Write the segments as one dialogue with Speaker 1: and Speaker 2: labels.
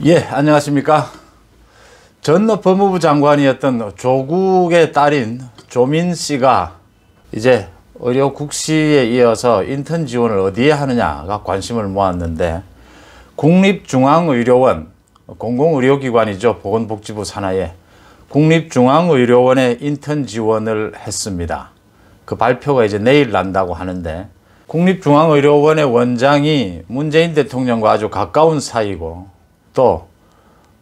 Speaker 1: 예, 안녕하십니까. 전 법무부 장관이었던 조국의 딸인 조민 씨가 이제 의료 국시에 이어서 인턴 지원을 어디에 하느냐가 관심을 모았는데, 국립중앙의료원, 공공의료기관이죠. 보건복지부 산하에 국립중앙의료원에 인턴 지원을 했습니다. 그 발표가 이제 내일 난다고 하는데, 국립중앙의료원의 원장이 문재인 대통령과 아주 가까운 사이고, 또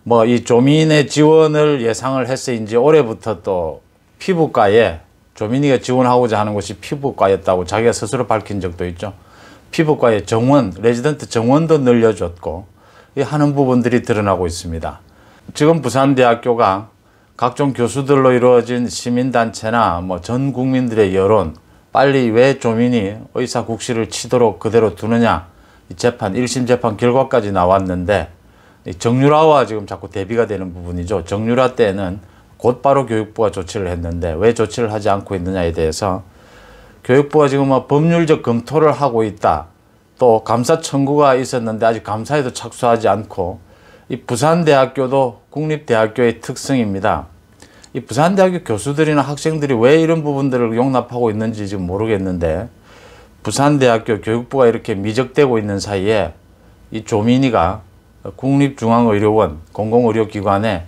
Speaker 1: 뭐 이 조민의 지원을 예상을 했어인지 올해부터 또 피부과에 조민이가 지원하고자 하는 곳이 피부과였다고 자기가 스스로 밝힌 적도 있죠. 피부과의 정원, 레지던트 정원도 늘려줬고, 하는 부분들이 드러나고 있습니다. 지금 부산대학교가 각종 교수들로 이루어진 시민단체나 뭐 전 국민들의 여론, 빨리 왜 조민이 의사 국시를 치도록 그대로 두느냐, 이 재판, 1심 재판 결과까지 나왔는데, 정유라와 지금 자꾸 대비가 되는 부분이죠. 정유라 때는 곧바로 교육부가 조치를 했는데 왜 조치를 하지 않고 있느냐에 대해서 교육부가 지금 뭐 법률적 검토를 하고 있다. 또 감사 청구가 있었는데 아직 감사에도 착수하지 않고, 이 부산대학교도 국립대학교의 특성입니다. 이 부산대학교 교수들이나 학생들이 왜 이런 부분들을 용납하고 있는지 지금 모르겠는데, 부산대학교 교육부가 이렇게 미적되고 있는 사이에 이 조민이가 국립중앙의료원 공공의료기관에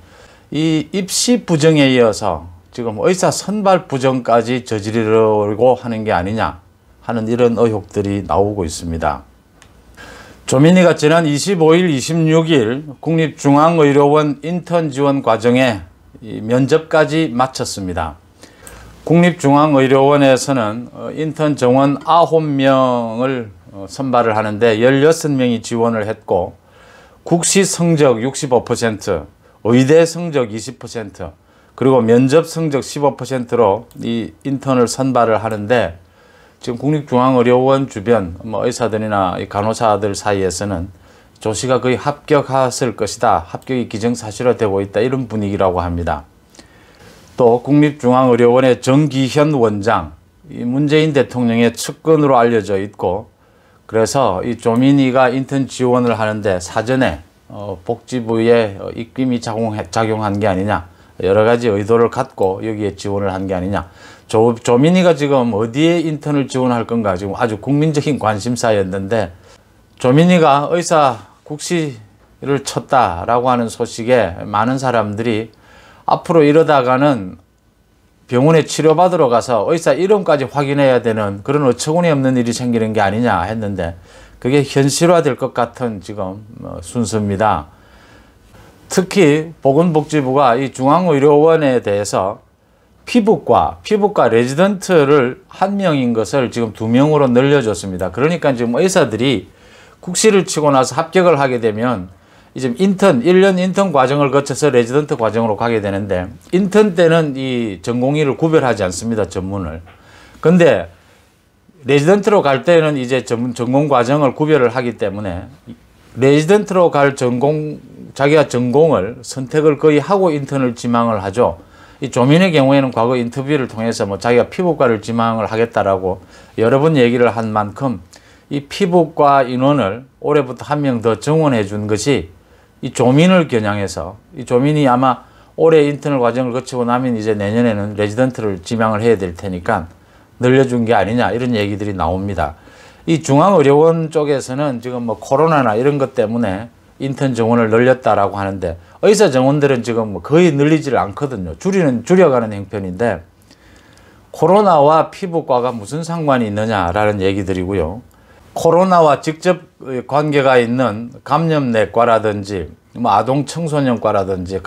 Speaker 1: 이 입시 부정에 이어서 지금 의사 선발 부정까지 저지르려고 하는 게 아니냐 하는 이런 의혹들이 나오고 있습니다. 조민이가 지난 25일, 26일 국립중앙의료원 인턴 지원 과정에 면접까지 마쳤습니다. 국립중앙의료원에서는 인턴 정원 9명을 선발을 하는데 16명이 지원을 했고, 국시 성적 65%, 의대 성적 20%, 그리고 면접 성적 15%로 이 인턴을 선발을 하는데, 지금 국립중앙의료원 주변 뭐 의사들이나 간호사들 사이에서는 조 씨가 거의 합격했을 것이다, 합격이 기정사실화되고 있다, 이런 분위기라고 합니다. 또 국립중앙의료원의 정기현 원장, 이 문재인 대통령의 측근으로 알려져 있고, 그래서 이 조민이가 인턴 지원을 하는데 사전에 복지부에 입김이 작용한 게 아니냐, 여러 가지 의도를 갖고 여기에 지원을 한 게 아니냐. 조민이가 지금 어디에 인턴을 지원할 건가 지금 아주 국민적인 관심사였는데, 조민이가 의사 국시를 쳤다라고 하는 소식에 많은 사람들이 앞으로 이러다가는 병원에 치료받으러 가서 의사 이름까지 확인해야 되는 그런 어처구니 없는 일이 생기는 게 아니냐 했는데, 그게 현실화될 것 같은 지금 순서입니다. 특히 보건복지부가 이 중앙의료원에 대해서 피부과 레지던트를 1명인 것을 지금 2명으로 늘려줬습니다. 그러니까 지금 의사들이 국시를 치고 나서 합격을 하게 되면 이제 1년 인턴 과정을 거쳐서 레지던트 과정으로 가게 되는데, 인턴 때는 이 전공의를 구별하지 않습니다, 전문을. 근데 레지던트로 갈 때는 이제 전공 과정을 구별을 하기 때문에 레지던트로 갈 자기가 전공을 선택을 거의 하고 인턴을 지망을 하죠. 이 조민의 경우에는 과거 인터뷰를 통해서 뭐 자기가 피부과를 지망을 하겠다라고 여러 번 얘기를 한 만큼, 이 피부과 인원을 올해부터 1명 더 정원해 준 것이 이 조민을 겨냥해서, 이 조민이 아마 올해 인턴 과정을 거치고 나면 이제 내년에는 레지던트를 지망을 해야 될 테니까 늘려준 게 아니냐, 이런 얘기들이 나옵니다. 이 중앙의료원 쪽에서는 지금 뭐 코로나나 이런 것 때문에 인턴 정원을 늘렸다라고 하는데, 의사 정원들은 지금 뭐 거의 늘리지를 않거든요. 줄여가는 형편인데, 코로나와 피부과가 무슨 상관이 있느냐라는 얘기들이고요. 코로나와 직접 관계가 있는 감염내과라든지 뭐 아동 청소년과라든지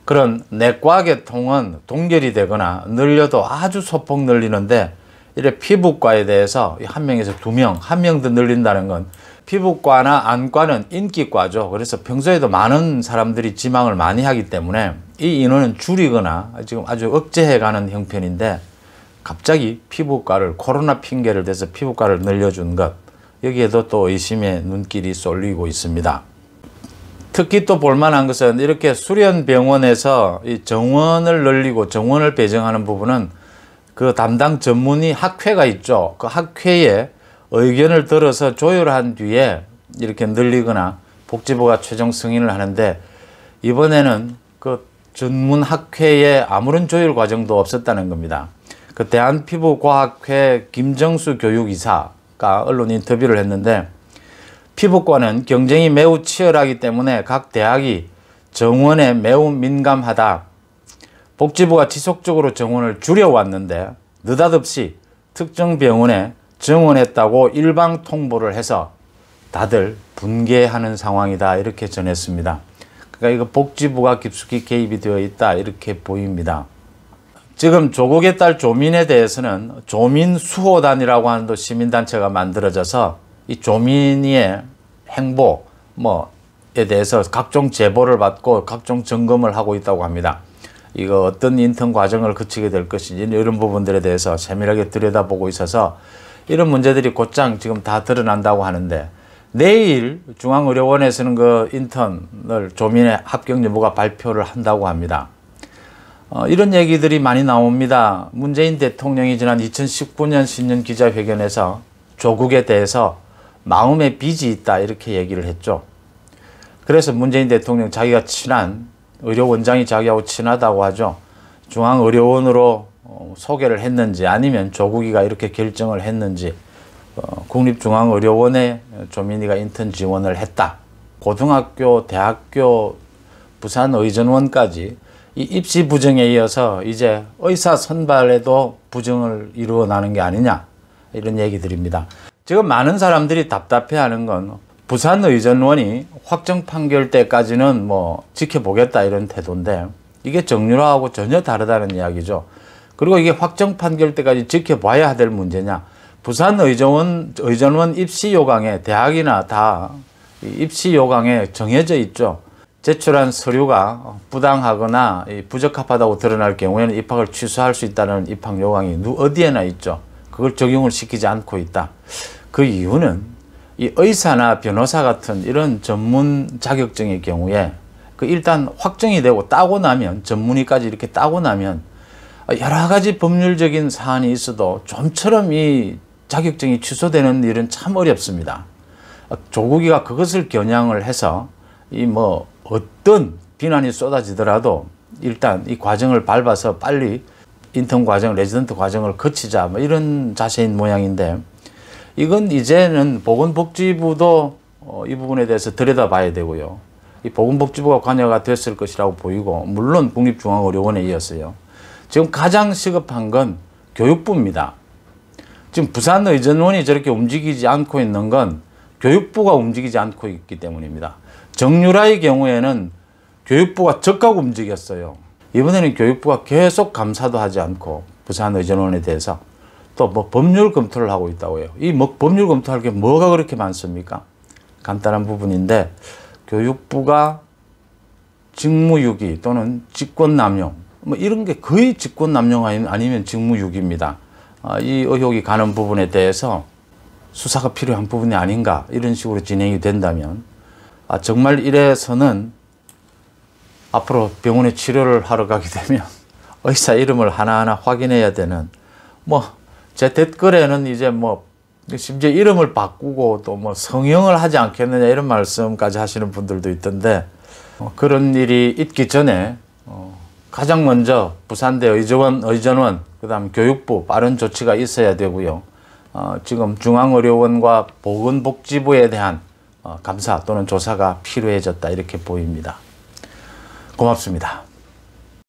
Speaker 1: 그런 내과 계통은 동결이 되거나 늘려도 아주 소폭 늘리는데, 이래 피부과에 대해서 1명에서 2명, 1명 더 늘린다는 건, 피부과나 안과는 인기과죠. 그래서 평소에도 많은 사람들이 지망을 많이 하기 때문에 이 인원은 줄이거나 지금 아주 억제해가는 형편인데, 갑자기 피부과를, 코로나 핑계를 대서 피부과를 늘려준 것, 여기에도 또 의심의 눈길이 쏠리고 있습니다. 특히 또 볼만한 것은, 이렇게 수련병원에서 이 정원을 늘리고 정원을 배정하는 부분은 그 담당 전문의 학회가 있죠. 그 학회에 의견을 들어서 조율한 뒤에 이렇게 늘리거나 복지부가 최종 승인을 하는데 이번에는 그 전문학회에 아무런 조율 과정도 없었다는 겁니다. 그 대한피부과학회 김정수 교육이사가 언론 인터뷰를 했는데 피부과는 경쟁이 매우 치열하기 때문에 각 대학이 정원에 매우 민감하다. 복지부가 지속적으로 정원을 줄여왔는데 느닷없이 특정 병원에 정원했다고 일방 통보를 해서 다들 분개하는 상황이다 이렇게 전했습니다. 그러니까 이거 복지부가 깊숙이 개입이 되어 있다 이렇게 보입니다. 지금 조국의 딸 조민에 대해서는 조민수호단이라고 하는 또 시민단체가 만들어져서 이 조민이의 행보에 대해서 각종 제보를 받고 각종 점검을 하고 있다고 합니다. 이거 어떤 인턴 과정을 거치게 될 것인지 이런 부분들에 대해서 세밀하게 들여다보고 있어서 이런 문제들이 곧장 지금 다 드러난다고 하는데 내일 중앙의료원에서는 그 인턴을 조민의 합격 여부가 발표를 한다고 합니다. 이런 얘기들이 많이 나옵니다. 문재인 대통령이 지난 2019년 신년 기자회견에서 조국에 대해서 마음의 빚이 있다 이렇게 얘기를 했죠. 그래서 문재인 대통령 자기가 친한 의료원장이 자기하고 친하다고 하죠. 중앙의료원으로 소개를 했는지 아니면 조국이가 이렇게 결정을 했는지 국립중앙의료원에 조민이가 인턴 지원을 했다. 고등학교, 대학교, 부산의전원까지 이 입시 부정에 이어서 이제 의사 선발에도 부정을 이루어나는 게 아니냐 이런 얘기들입니다. 지금 많은 사람들이 답답해하는 건 부산의전원이 확정 판결 때까지는 뭐 지켜보겠다 이런 태도인데 이게 정유라하고 전혀 다르다는 이야기죠. 그리고 이게 확정 판결 때까지 지켜봐야 될 문제냐. 부산의전원 입시 요강에 대학이나 다 입시 요강에 정해져 있죠. 제출한 서류가 부당하거나 부적합하다고 드러날 경우에는 입학을 취소할 수 있다는 입학 요강이 어디에나 있죠. 그걸 적용을 시키지 않고 있다. 그 이유는 이 의사나 변호사 같은 이런 전문 자격증의 경우에 그 일단 확정이 되고 따고 나면 전문의까지 이렇게 따고 나면 여러 가지 법률적인 사안이 있어도 좀처럼 이 자격증이 취소되는 일은 참 어렵습니다. 조국이가 그것을 겨냥을 해서 이 뭐 어떤 비난이 쏟아지더라도 일단 이 과정을 밟아서 빨리 인턴 과정, 레지던트 과정을 거치자 뭐 이런 자세인 모양인데 이건 이제는 보건복지부도 이 부분에 대해서 들여다봐야 되고요. 이 보건복지부가 관여가 됐을 것이라고 보이고 물론 국립중앙의료원에 이어서요. 지금 가장 시급한 건 교육부입니다. 지금 부산의전원이 저렇게 움직이지 않고 있는 건 교육부가 움직이지 않고 있기 때문입니다. 정유라의 경우에는 교육부가 적극 움직였어요. 이번에는 교육부가 계속 감사도 하지 않고 부산의전원에 대해서 또 뭐 법률 검토를 하고 있다고 해요. 이 뭐 법률 검토할 게 뭐가 그렇게 많습니까? 간단한 부분인데 교육부가 직무유기 또는 직권남용 뭐 이런 게 거의 직권남용 아니면 직무유기입니다. 이 의혹이 가는 부분에 대해서 수사가 필요한 부분이 아닌가 이런 식으로 진행이 된다면 정말 이래서는 앞으로 병원에 치료를 하러 가게 되면 의사 이름을 하나하나 확인해야 되는 제 댓글에는 이제 심지어 이름을 바꾸고 또 성형을 하지 않겠느냐 이런 말씀까지 하시는 분들도 있던데 그런 일이 있기 전에 가장 먼저 부산대 의전원 그다음 교육부 빠른 조치가 있어야 되고요. 지금 중앙의료원과 보건복지부에 대한 감사 또는 조사가 필요해졌다 이렇게 보입니다. 고맙습니다.